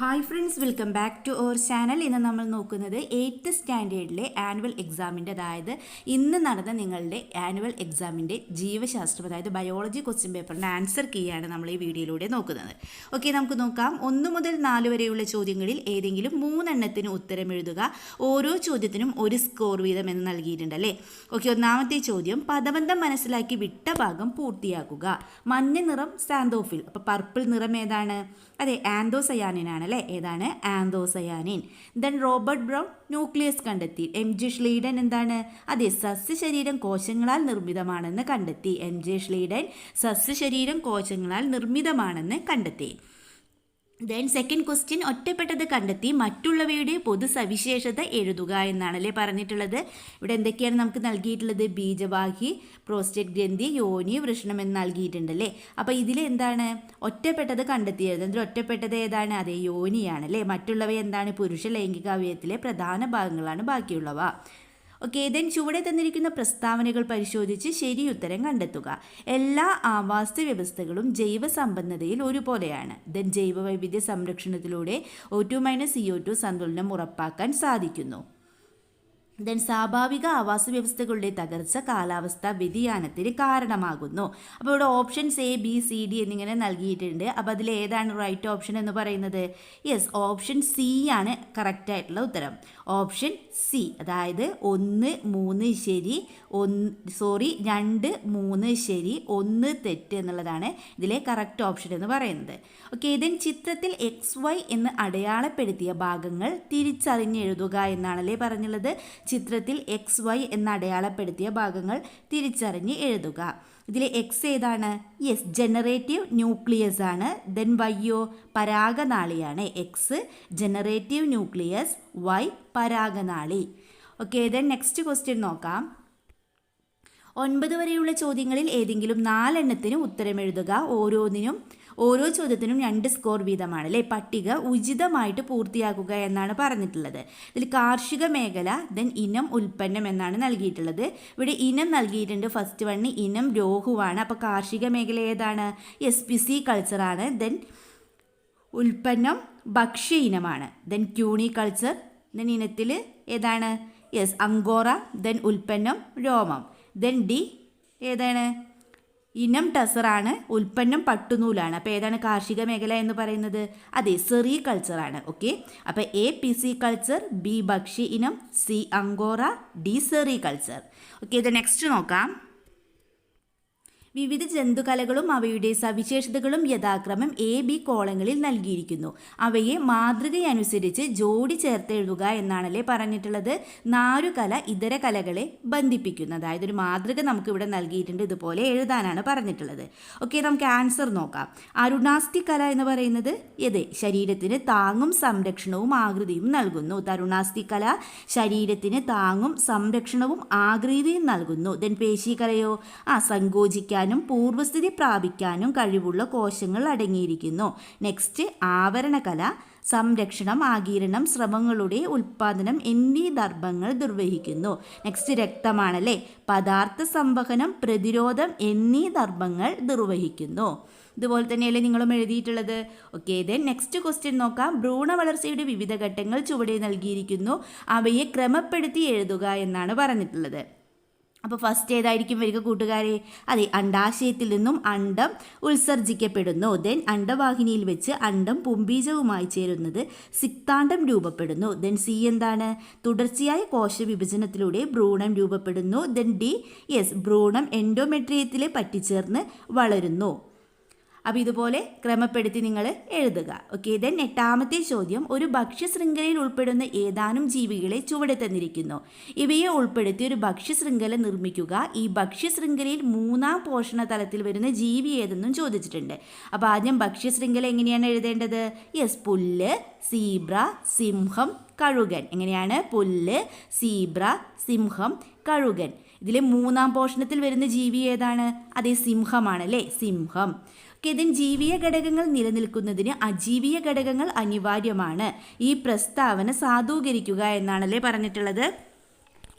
Hi friends, welcome back to our channel. ഇന്ന് നമ്മൾ നോക്കുന്നത് 8th സ്റ്റാൻഡേർഡിലെ ആനുവൽ എക്സാമിൻ്റെ, അതായത് ഇന്ന് നടന്ന നിങ്ങളുടെ ആനുവൽ എക്സാമിൻ്റെ ജീവശാസ്ത്രം, അതായത് ബയോളജി ക്വസ്റ്റ്യൻ പേപ്പറിൻ്റെ ആൻസർ കീയാണ് നമ്മൾ ഈ വീഡിയോയിലൂടെ നോക്കുന്നത്. ഓക്കെ, നമുക്ക് നോക്കാം. 1 മുതൽ 4 വരെയുള്ള ചോദ്യങ്ങളിൽ ഏതെങ്കിലും 3 എണ്ണത്തിന് ഉത്തരം എഴുതുക. ഓരോ ചോദ്യത്തിനും ഒരു സ്കോർ വീതം എന്ന് നൽകിയിട്ടുണ്ട് അല്ലേ. ഓക്കെ, ഒന്നാമത്തെ ചോദ്യം, പദബന്ധം മനസ്സിലാക്കി വിട്ട ഭാഗം പൂർത്തിയാക്കുക. മഞ്ഞ നിറം സാന്തോഫിൽ, അപ്പോൾ പർപ്പിൾ നിറം ഏതാണ്? അതെ, ആന്തോസയാനിനാണ് അല്ലേ. ഏതാണ്? Anthocyanin. Then Robert brown nucleus കണ്ടെത്തി. MG ഷ്ലീഡൻ എന്താണ്? അതെ, സസ്യശരീരം കോശങ്ങളാൽ നിർമ്മിതമാണെന്ന് കണ്ടെത്തി. MG ഷ്ലീഡൻ സസ്യശരീരം കോശങ്ങളാൽ നിർമ്മിതമാണെന്ന് കണ്ടെത്തി. ദെൻ സെക്കൻഡ് ക്വസ്റ്റ്യൻ, ഒറ്റപ്പെട്ടത് കണ്ടെത്തി മറ്റുള്ളവയുടെ പൊതു സവിശേഷത എഴുതുക എന്നാണല്ലേ പറഞ്ഞിട്ടുള്ളത്. ഇവിടെ എന്തൊക്കെയാണ് നമുക്ക് നൽകിയിട്ടുള്ളത്? ബീജവാഹി, പ്രോസ്റ്റേറ്റ് ഗ്രന്ഥി, യോനി, വൃഷണം എന്ന് നൽകിയിട്ടുണ്ടല്ലേ. അപ്പോൾ ഇതിൽ എന്താണ് ഒറ്റപ്പെട്ടത് കണ്ടെത്തിയത്? എന്നിട്ട് ഒറ്റപ്പെട്ടത് ഏതാണ്? അതെ, യോനിയാണ് അല്ലേ. മറ്റുള്ളവ എന്താണ്? പുരുഷ ലൈംഗിക അവയവത്തിലെ പ്രധാന ഭാഗങ്ങളാണ് ബാക്കിയുള്ളവ. ഓക്കെ, ദെൻ ചുവടെ തന്നിരിക്കുന്ന പ്രസ്താവനകൾ പരിശോധിച്ച് ശരിയുത്തരം കണ്ടെത്തുക. എല്ലാ ആവാസ വ്യവസ്ഥകളും ജൈവ സമ്പന്നതയിൽ ഒരുപോലെയാണ്. ദെൻ ജൈവ വൈവിധ്യ സംരക്ഷണത്തിലൂടെ O2 - CO2 സന്തുലനം ഉറപ്പാക്കാൻ സാധിക്കുന്നു. ദെൻ സ്വാഭാവിക ആവാസ വ്യവസ്ഥകളുടെ തകർച്ച കാലാവസ്ഥാ വ്യതിയാനത്തിന് കാരണമാകുന്നു. അപ്പോൾ ഇവിടെ options A, B, C, D എന്നിങ്ങനെ നൽകിയിട്ടുണ്ട്. അപ്പോൾ അതിൽ ഏതാണ് റൈറ്റ് ഓപ്ഷൻ എന്ന് പറയുന്നത്? യെസ്, ഓപ്ഷൻ സി ആണ് കറക്റ്റ് ആയിട്ടുള്ള ഉത്തരം. ഓപ്ഷൻ സി, അതായത് 1, 3 ശരി, 2, 3 ശരി, 1 തെറ്റ് എന്നുള്ളതാണ് ഇതിലെ കറക്റ്റ് ഓപ്ഷൻ എന്ന് പറയുന്നത്. ഓക്കെ, ദെൻ ചിത്രത്തിൽ XY എന്ന് അടയാളപ്പെടുത്തിയ ഭാഗങ്ങൾ തിരിച്ചറിഞ്ഞെഴുതുക എന്നാണല്ലേ പറഞ്ഞുള്ളത്. ചിത്രത്തിൽ XY എന്ന് അടയാളപ്പെടുത്തിയ ഭാഗങ്ങൾ തിരിച്ചറിഞ്ഞ് എഴുതുക. ഇതിലെ X ഏതാണ്? യെസ്, ജനറേറ്റീവ് ന്യൂക്ലിയസ് ആണ്. ദെൻ Yയോ പരാഗനാളിയാണ്. X ജനറേറ്റീവ് ന്യൂക്ലിയസ്, Y പരാഗനാളി. ഓക്കെ, ദെൻ നെക്സ്റ്റ് ക്വസ്റ്റ്യൻ നോക്കാം. 9 വരെയുള്ള ചോദ്യങ്ങളിൽ ഏതെങ്കിലും 4 എണ്ണത്തിന് ഉത്തരം എഴുതുക. ഓരോ ചോദ്യത്തിനും 2 സ്കോർ വീതമാണ് അല്ലേ. പട്ടിക ഉചിതമായിട്ട് പൂർത്തിയാക്കുക എന്നാണ് പറഞ്ഞിട്ടുള്ളത്. ഇതിൽ കാർഷിക മേഖല, ദെൻ ഇനം, ഉൽപ്പന്നം എന്നാണ് നൽകിയിട്ടുള്ളത്. ഇവിടെ ഇനം നൽകിയിട്ടുണ്ട്. ഫസ്റ്റ് വണ്ണ് ഇനം രോഹുവാണ്. അപ്പോൾ കാർഷിക മേഖല ഏതാണ്? SPC കൾച്ചറാണ്. ദെൻ ഉൽപ്പന്നം ഭക്ഷ്യ ഇനമാണ്. Then ക്യൂണി culture. ദെൻ ഇനത്തിൽ ഏതാണ്? Yes, Angora. ദെൻ ഉൽപ്പന്നം രോമം. ദെൻ ഡി ഏതാണ്? ഇനം ടസറാണ്. ഉൽപ്പന്നം പട്ടുനൂലാണ്. അപ്പോൾ ഏതാണ് കാർഷിക മേഖല എന്ന് പറയുന്നത്? അതെ, സെറി കൾച്ചറാണ്. ഓക്കെ, അപ്പോൾ APC കൾച്ചർ, B ഭക്ഷ്യ ഇനം, C angora, D sericulture. Okay, ഇത് നെക്സ്റ്റ് നോക്കാം. വിവിധ ജന്തുകലകളും അവയുടെ സവിശേഷതകളും യഥാക്രമം A, B കോളങ്ങളിൽ നൽകിയിരിക്കുന്നു. അവയെ മാതൃകയനുസരിച്ച് ജോഡി ചേർത്ത് എഴുതുക എന്നാണല്ലേ പറഞ്ഞിട്ടുള്ളത്. നാരുകല ഇതര കലകളെ ബന്ധിപ്പിക്കുന്നു. അതായത് ഒരു മാതൃക നമുക്ക് ഇവിടെ നൽകിയിട്ടുണ്ട്, ഇതുപോലെ എഴുതാനാണ് പറഞ്ഞിട്ടുള്ളത്. ഓക്കെ, നമുക്ക് ആൻസർ നോക്കാം. അരുണാസ്തി കല എന്ന് പറയുന്നത് ഏത്? ശരീരത്തിന് താങ്ങും സംരക്ഷണവും ആകൃതിയും നൽകുന്നു. തരുണാസ്തി കല ശരീരത്തിന് താങ്ങും സംരക്ഷണവും ആകൃതിയും നൽകുന്നു. ദെൻ പേശികലയോ? സങ്കോചിക്കാൻ പൂർവസ്ഥിതി പ്രാപിക്കാനും കഴിവുള്ള കോശങ്ങൾ അടങ്ങിയിരിക്കുന്നു. നെക്സ്റ്റ് ആവരണകല സംരക്ഷണം, ആഗിരണം, സ്രവങ്ങളുടെ ഉൽപ്പാദനം എന്നീ ധർമ്മങ്ങൾ നിർവഹിക്കുന്നു. നെക്സ്റ്റ് രക്തമാണല്ലേ. പദാർത്ഥ സംവഹനം, പ്രതിരോധം എന്നീ ധർമ്മങ്ങൾ നിർവഹിക്കുന്നു. ഇതുപോലെ തന്നെയല്ലേ നിങ്ങളും എഴുതിയിട്ടുള്ളത്. ഓക്കെ, ദെൻ നെക്സ്റ്റ് ക്വസ്റ്റ്യൻ നോക്കാം. ഭ്രൂണ വളർച്ചയുടെ വിവിധ ഘട്ടങ്ങൾ ചുവടെ നൽകിയിരിക്കുന്നു. അവയെ ക്രമപ്പെടുത്തി എഴുതുക എന്നാണ് പറഞ്ഞിട്ടുള്ളത്. അപ്പോൾ ഫസ്റ്റ് ഏതായിരിക്കും വരിക കൂട്ടുകാരെ? അതെ, അണ്ഡാശയത്തിൽ നിന്നും അണ്ഡം ഉത്സർജിക്കപ്പെടുന്നു. ദെൻ അണ്ഡവാഹിനിയിൽ വെച്ച് അണ്ഡം പുംബീജവുമായി ചേരുന്നത് സിക്താണ്ഡം രൂപപ്പെടുന്നു. ദെൻ C എന്താണ്? തുടർച്ചയായ കോശവിഭജനത്തിലൂടെ ഭ്രൂണം രൂപപ്പെടുന്നു. ദെൻ D യെസ്, ഭ്രൂണം എൻഡോമെട്രിയത്തിൽ പറ്റിച്ചേർന്ന് വളരുന്നു. അപ്പോൾ ഇതുപോലെ ക്രമപ്പെടുത്തി നിങ്ങൾ എഴുതുക. ഓക്കെ, ദെൻ 8ാമത്തെ ചോദ്യം, ഒരു ഭക്ഷ്യശൃംഖലയിൽ ഉൾപ്പെടുന്ന ഏതാനും ജീവികളെ ചുവടെ തന്നിരിക്കുന്നു. ഇവയെ ഉൾപ്പെടുത്തി ഒരു ഭക്ഷ്യശൃംഖല നിർമ്മിക്കുക. ഈ ഭക്ഷ്യശൃംഖലയിൽ 3ാം പോഷണ തലത്തിൽ വരുന്ന ജീവി ഏതെന്നും ചോദിച്ചിട്ടുണ്ട്. അപ്പോൾ ആദ്യം ഭക്ഷ്യശൃംഖല എങ്ങനെയാണ് എഴുതേണ്ടത്? യെസ്, പുല്ല്, സീബ്ര, സിംഹം, കഴുകൻ. എങ്ങനെയാണ്? പുല്ല്, സീബ്ര, സിംഹം, കഴുകൻ. ഇതിൽ 3ാം പോഷണത്തിൽ വരുന്ന ജീവി ഏതാണ്? അതേ, സിംഹമാണ് അല്ലേ. സിംഹം. ഇതിൻ ജീവിയ ഘടകങ്ങൾ നിലനിൽക്കുന്നതിന് അജീവീയ ഘടകങ്ങൾ അനിവാര്യമാണ്. ഈ പ്രസ്താവന സാധൂകരിക്കുക എന്നാണല്ലേ പറഞ്ഞിട്ടുള്ളത്.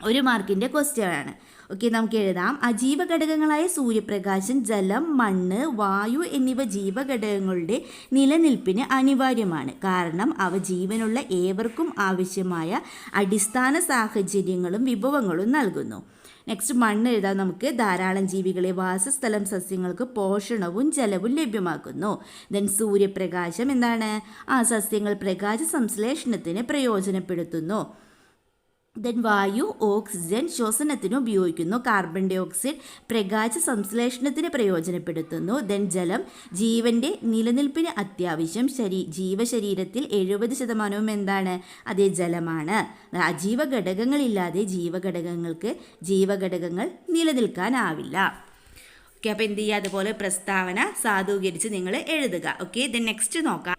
1 മാർക്കിൻ്റെ ക്വസ്റ്റ്യൻ ആണ്. ഓക്കെ, നമുക്ക് എഴുതാം. അജീവ ഘടകങ്ങളായ സൂര്യപ്രകാശം, ജലം, മണ്ണ്, വായു എന്നിവ ജീവഘടകങ്ങളുടെ നിലനിൽപ്പിന് അനിവാര്യമാണ്. കാരണം അവ ജീവനുള്ള ഏവർക്കും ആവശ്യമായ അടിസ്ഥാന സാഹചര്യങ്ങളും വിഭവങ്ങളും നൽകുന്നു. നെക്സ്റ്റ് മണ്ണ് എഴുതാം നമുക്ക്. ധാരാളം ജീവികളെ വാസസ്ഥലം സസ്യങ്ങൾക്ക് പോഷണവും ജലവും ലഭ്യമാക്കുന്നു. ദെൻ സൂര്യപ്രകാശം എന്താണ്? സസ്യങ്ങൾ പ്രകാശ സംശ്ലേഷണത്തിന് പ്രയോജനപ്പെടുത്തുന്നു. ദെൻ വായു ഓക്സിജൻ ശ്വസനത്തിന് ഉപയോഗിക്കുന്നു. കാർബൺ ഡൈ ഓക്സൈഡ് പ്രകാശ സംശ്ലേഷണത്തിന് പ്രയോജനപ്പെടുത്തുന്നു. ദെൻ ജലം ജീവൻ്റെ നിലനിൽപ്പിന് അത്യാവശ്യം. ജീവശരീരത്തിൽ 70% എന്താണ്? അതേ ജലമാണ്. അജീവ ഘടകങ്ങളില്ലാതെ ജീവഘടകങ്ങൾ നിലനിൽക്കാനാവില്ല. ഓക്കെ, അപ്പോൾ എന്ത് ചെയ്യുക? അതുപോലെ പ്രസ്താവന സാധൂകരിച്ച് നിങ്ങൾ എഴുതുക. ഓക്കെ, ദെൻ നെക്സ്റ്റ് നോക്കാം.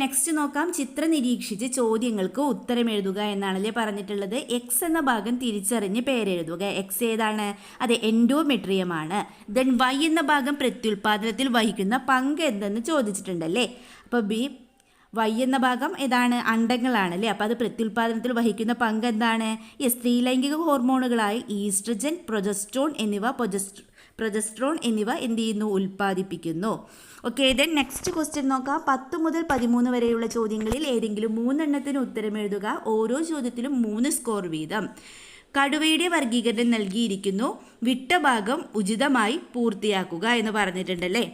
നെക്സ്റ്റ് നോക്കാം. ചിത്രം നിരീക്ഷിച്ച് ചോദ്യങ്ങൾക്ക് ഉത്തരം എഴുതുക എന്നാണല്ലേ പറഞ്ഞിട്ടുള്ളത്. എക്സ് എന്ന ഭാഗം തിരിച്ചറിഞ്ഞ് പേരെഴുതുക. എക്സ് ഏതാണ്? അതെ, എൻഡോമെട്രിയമാണ്. ദെൻ വൈ എന്ന ഭാഗം പ്രത്യുൽപാദനത്തിൽ വഹിക്കുന്ന പങ്ക് എന്തെന്ന് ചോദിച്ചിട്ടുണ്ടല്ലേ. അപ്പോൾ വൈ എന്ന ഭാഗം ഏതാണ്? അണ്ടങ്ങളാണല്ലേ. അപ്പോൾ അത് പ്രത്യുൽപാദനത്തിൽ വഹിക്കുന്ന പങ്ക് എന്താണ്? സ്ത്രീലൈംഗിക ഹോർമോണുകളായ ഈസ്ട്രജൻ, പ്രൊജസ്ട്രോൺ എന്നിവ എന്ത് ചെയ്യുന്നു? ഉൽപ്പാദിപ്പിക്കുന്നു. ഓക്കെ, ദെൻ നെക്സ്റ്റ് ക്വസ്റ്റ്യൻ നോക്കാം. 10 മുതൽ 13 വരെയുള്ള ചോദ്യങ്ങളിൽ ഏതെങ്കിലും 3 എണ്ണത്തിന് ഉത്തരം എഴുതുക. ഓരോ ചോദ്യത്തിലും 3 സ്കോർ വീതം. കടുവയുടെ വർഗീകരണം നൽകിയിരിക്കുന്നു. വിട്ട ഭാഗം ഉചിതമായി പൂർത്തിയാക്കുക എന്ന് പറഞ്ഞിട്ടുണ്ടല്ലേ.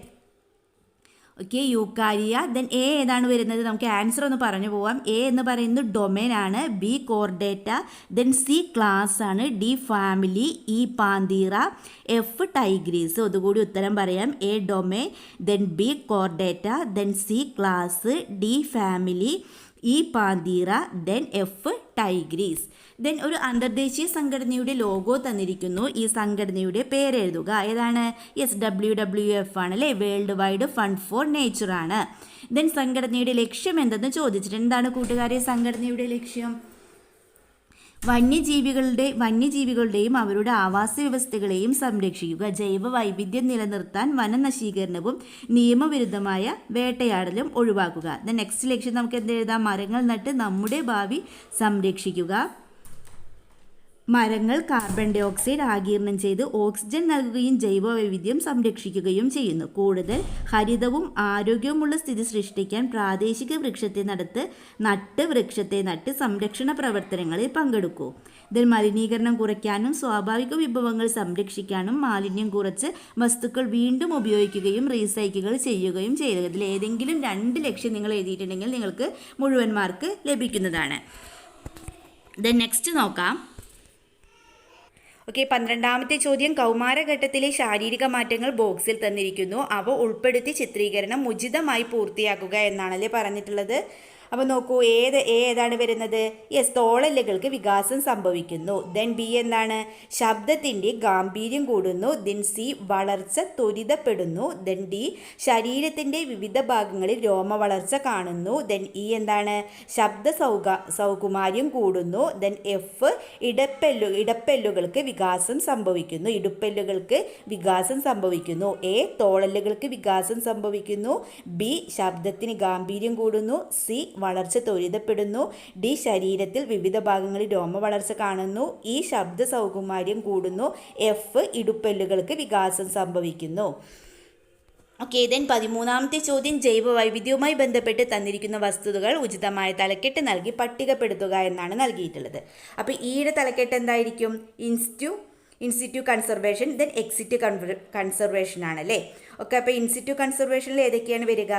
Okay, eukarya. ദെൻ എ ഏതാണ് വരുന്നത്? നമുക്ക് ആൻസർ ഒന്ന് പറഞ്ഞു പോവാം. എ എന്ന് പറയുന്നത് ഡൊമൈൻ ആണ്. B chordata. Then C class ആണ്. D family. E panthera. F tigris. അതുകൂടി ഉത്തരം പറയാം. A domain, then B chordata, then C class, D family, E panthera, then F tigris. Then ഒരു അന്തർദേശീയ സംഘടനയുടെ ലോഗോ തന്നിരിക്കുന്നു. ഈ സംഘടനയുടെ പേരെഴുതുക. ഏതാണ്? WWF ആണല്ലേ. World wide fund for nature ആണ്. ദെൻ സംഘടനയുടെ ലക്ഷ്യം എന്തെന്ന് ചോദിച്ചിട്ടുണ്ട്. എന്താണ് കൂട്ടുകാരെ സംഘടനയുടെ ലക്ഷ്യം? വന്യജീവികളുടെയും അവരുടെ ആവാസ വ്യവസ്ഥകളെയും സംരക്ഷിക്കുക. ജൈവ വൈവിധ്യം നിലനിർത്താൻ വനനശീകരണവും നിയമവിരുദ്ധമായ വേട്ടയാടലും ഒഴിവാക്കുക. നെക്സ്റ്റ് ലക്ഷ്യം നമുക്ക് എന്ത് എഴുതാം? മരങ്ങൾ നട്ട് നമ്മുടെ ഭാവി സംരക്ഷിക്കുക. മരങ്ങൾ കാർബൺ ഡൈ ഓക്സൈഡ് ആഗിരണം ചെയ്ത് ഓക്സിജൻ നൽകുകയും ജൈവ വൈവിധ്യം സംരക്ഷിക്കുകയും ചെയ്യുന്നു. കൂടുതൽ ഹരിതവും ആരോഗ്യവുമുള്ള സ്ഥിതി സൃഷ്ടിക്കാൻ പ്രാദേശിക വൃക്ഷത്തെ നട്ട് സംരക്ഷണ പ്രവർത്തനങ്ങളിൽ പങ്കെടുക്കൂ. ഇതിൽ മലിനീകരണം കുറയ്ക്കാനും സ്വാഭാവിക വിഭവങ്ങൾ സംരക്ഷിക്കാനും മാലിന്യം കുറച്ച് വസ്തുക്കൾ വീണ്ടും ഉപയോഗിക്കുകയും റീസൈക്കിൾ ചെയ്യുകയും ചെയ്യുക. ഇതിൽ ഏതെങ്കിലും 2 ലക്ഷ്യം നിങ്ങൾ എഴുതിയിട്ടുണ്ടെങ്കിൽ നിങ്ങൾക്ക് മുഴുവൻ മാർക്ക് ലഭിക്കുന്നതാണ്. ദെൻ നെക്സ്റ്റ് നോക്കാം. ഓക്കെ, 12ാമത്തെ ചോദ്യം. കൗമാരഘട്ടത്തിലെ ശാരീരിക മാറ്റങ്ങൾ ബോക്സിൽ തന്നിരിക്കുന്നു. അവ ഉൾപ്പെടുത്തി ചിത്രീകരണം ഉചിതമായി പൂർത്തിയാക്കുക എന്നാണല്ലേ പറഞ്ഞിട്ടുള്ളത്. അപ്പോൾ നോക്കൂ, ഏതാണ് വരുന്നത്? തോളെല്ലുകൾക്ക് വികാസം സംഭവിക്കുന്നു. ദെൻ ബി എന്താണ്? ശബ്ദത്തിൻ്റെ ഗാംഭീര്യം കൂടുന്നു. ദെൻ സി വളർച്ച ത്വരിതപ്പെടുന്നു. ദെൻ ഡി ശരീരത്തിൻ്റെ വിവിധ ഭാഗങ്ങളിൽ രോമ വളർച്ച കാണുന്നു. ദെൻ ഇ എന്താണ്? ശബ്ദ സൗകുമാര്യം കൂടുന്നു. ദെൻ എഫ് ഇടപ്പെല്ലുകൾക്ക് വികാസം സംഭവിക്കുന്നു. എ തോളെല്ലുകൾക്ക് വികാസം സംഭവിക്കുന്നു. ബി ശബ്ദത്തിന് ഗാംഭീര്യം കൂടുന്നു. സി വളർച്ച ത്വരിതപ്പെടുന്നു. ഡി ശരീരത്തിൽ വിവിധ ഭാഗങ്ങളിൽ രോമ വളർച്ച കാണുന്നു. ഈ ശബ്ദ സൗകുമാര്യം കൂടുന്നു. എഫ് ഇടുപ്പെല്ലുകൾക്ക് വികാസം സംഭവിക്കുന്നു. ഓക്കെ, ദെൻ 13ാമത്തെ ചോദ്യം. ജൈവ വൈവിധ്യവുമായി ബന്ധപ്പെട്ട് തന്നിരിക്കുന്ന വസ്തുതകൾ ഉചിതമായ തലക്കെട്ട് നൽകി പട്ടികപ്പെടുത്തുക എന്നാണ് നൽകിയിട്ടുള്ളത്. അപ്പോൾ ഈയുടെ തലക്കെട്ട് എന്തായിരിക്കും? In situ conservation, then exit conservation ആണല്ലേ. ഓക്കെ, അപ്പോൾ ഇൻസിറ്റു കൺസർവേഷനിൽ ഏതൊക്കെയാണ് വരിക?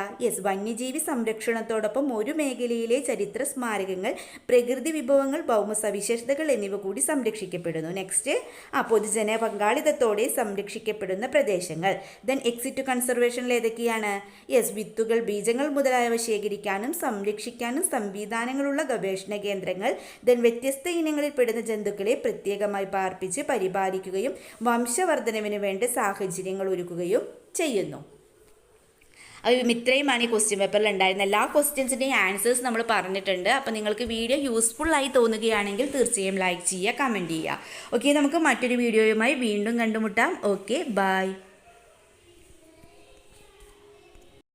വന്യജീവി സംരക്ഷണത്തോടൊപ്പം ഒരു മേഖലയിലെ ചരിത്ര സ്മാരകങ്ങൾ, പ്രകൃതി വിഭവങ്ങൾ, ഭൗമ സവിശേഷതകൾ എന്നിവ കൂടി സംരക്ഷിക്കപ്പെടുന്നു. നെക്സ്റ്റ് പൊതുജന പങ്കാളിത്തത്തോടെ സംരക്ഷിക്കപ്പെടുന്ന പ്രദേശങ്ങൾ. ദെൻ എക്സിറ്റ് കൺസർവേഷനിൽ ഏതൊക്കെയാണ്? വിത്തുകൾ, ബീജങ്ങൾ മുതലായവ ശേഖരിക്കാനും സംരക്ഷിക്കാനും സംവിധാനങ്ങളുള്ള ഗവേഷണ കേന്ദ്രങ്ങൾ. ദെൻ വ്യത്യസ്ത ഇനങ്ങളിൽ പെടുന്ന ജന്തുക്കളെ പ്രത്യേകമായി പാർപ്പിച്ച് പരിപാലിക്കുകയും വംശവർദ്ധനവിന് വേണ്ട സാഹചര്യങ്ങൾ ഒരുക്കുകയും ചെയ്യുന്നു. അപ്പോൾ ഇത്രയുമാണ് ഈ ക്വസ്റ്റ്യൻ പേപ്പറിൽ ഉണ്ടായിരുന്ന എല്ലാ ക്വസ്റ്റ്യൻസിൻ്റെയും ആൻസേഴ്സ് നമ്മൾ പറഞ്ഞിട്ടുണ്ട്. അപ്പോൾ നിങ്ങൾക്ക് വീഡിയോ യൂസ്ഫുള്ളായി തോന്നുകയാണെങ്കിൽ തീർച്ചയായും ലൈക്ക് ചെയ്യുക, കമൻറ്റ് ചെയ്യുക. ഓക്കെ, നമുക്ക് മറ്റൊരു വീഡിയോയുമായി വീണ്ടും കണ്ടുമുട്ടാം. Okay, by.